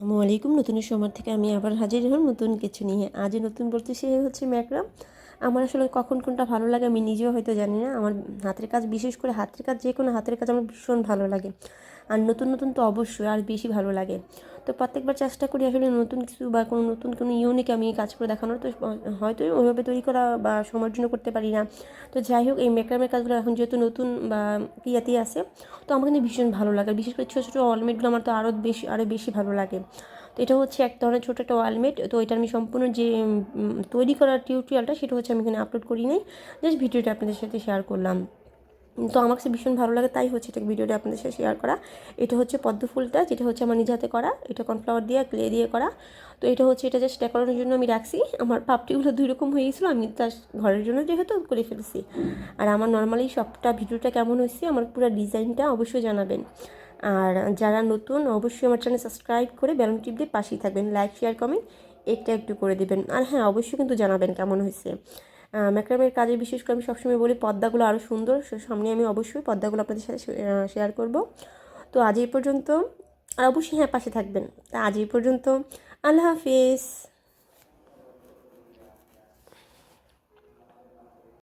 আসসালামু আলাইকুম। নতুনের সময় থেকে আমি আবার হাজির হলাম নতুন কিছু নিয়ে। আজ নতুন বলতে সে হচ্ছে ম্যাকরাম। আমার আসলে কখন কোনটা ভালো লাগে আমি নিজেও হয়তো জানি না। আমার হাতের কাজ, বিশেষ করে হাতের কাজ, যে কোনো হাতের কাজ আমার ভীষণ ভালো লাগে। আর নতুন নতুন তো অবশ্যই আর বেশি ভালো লাগে। তো প্রত্যেকবার চেষ্টা করি আসলে নতুন কিছু বা কোনো নতুন কোনো ইউনিক আমি কাজ করে দেখানোর। তো হয়তো ওইভাবে তৈরি করা বা সময়ের জন্য করতে পারি না। তো যাই হোক, এই ম্যাকরামের কাজগুলো এখন যেহেতু নতুন বা ইয়াতেই আছে, তো আমার কিন্তু ভীষণ ভালো লাগে। বিশেষ করে ছোটো ছোটো অলমেটগুলো আমার তো আরও বেশি ভালো লাগে। তো এটা হচ্ছে এক ধরনের ছোটো একটা ওয়ালমেট। তো এটা আমি সম্পূর্ণ যে তৈরি করার টিউটোরিয়ালটা, সেটা হচ্ছে আমি এখানে আপলোড করি নাই, জাস্ট ভিডিওটা আপনাদের সাথে শেয়ার করলাম। তো আমার কাছে ভীষণ ভালো লাগে, তাই হচ্ছে এটা ভিডিওটা আপনাদের সাথে শেয়ার করা। এটা হচ্ছে পদ্ম ফুলটা, যেটা হচ্ছে আমার নিজে হাতে করা। এটা কর্নফ্লাওয়ার দিয়ে, ক্লে দিয়ে করা। তো এটা হচ্ছে, এটা জাস্ট ডেকোরেশনের জন্য আমি রাখছি। আমার পাপড়িগুলো দুই রকম হয়ে গেছিলো, আমি তার ঘরের জন্য যেহেতু করে ফেলছি। আর আমার নর্মালি সবটা ভিডিওটা কেমন হয়েছে, আমার পুরো ডিজাইনটা অবশ্যই জানাবেন। আর যারা নতুন, অবশ্যই আমার চ্যানেল সাবস্ক্রাইব করে বেলন টিপ দিয়ে পাশেই থাকবেন, লাইক শেয়ার কমেন্ট এটা একটু করে দেবেন। আর হ্যাঁ, অবশ্যই কিন্তু জানাবেন কেমন হয়েছে। ম্যাক্রামের কাজে বিশেষ করে আমি সবসময় বলি পর্দাগুলো আরও সুন্দর। সামনে আমি অবশ্যই পর্দাগুলো আপনাদের সাথে শেয়ার করব। তো আজ এই পর্যন্ত। আর অবশ্যই হ্যাঁ, পাশে থাকবেন। তা আজ এই পর্যন্ত। আল্লাহ হাফিজ।